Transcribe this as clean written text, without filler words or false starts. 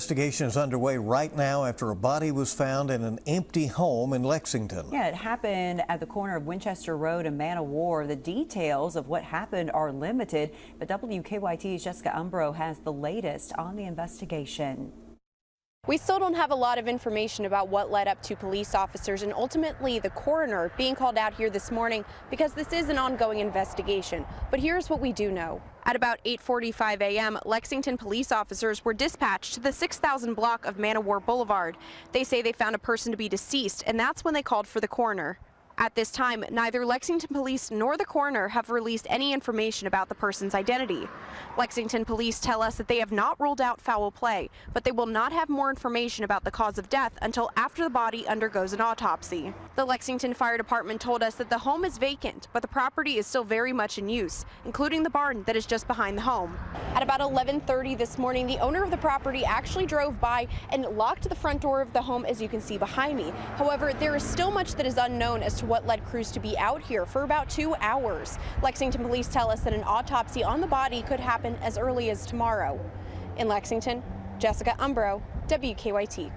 Investigation is underway right now after a body was found in an empty home in Lexington. Yeah, it happened at the corner of Winchester Road and Man of War. The details of what happened are limited, but WKYT's Jessica Umbro has the latest on the investigation. We still don't have a lot of information about what led up to police officers and ultimately the coroner being called out here this morning because this is an ongoing investigation. But here's what we do know. At about 8:45 a.m., Lexington police officers were dispatched to the 6000 block of Man of War Boulevard. They say they found a person to be deceased, and that's when they called for the coroner. At this time, neither Lexington police nor the coroner have released any information about the person's identity. Lexington police tell us that they have not ruled out foul play, but they will not have more information about the cause of death until after the body undergoes an autopsy. The Lexington Fire Department told us that the home is vacant, but the property is still very much in use, including the barn that is just behind the home. At about 11:30 this morning, the owner of the property actually drove by and locked the front door of the home, as you can see behind me. However, there is still much that is unknown as to what led crews to be out here for about 2 hours. Lexington police tell us that an autopsy on the body could happen as early as tomorrow. In Lexington, Jessica Umbro, WKYT.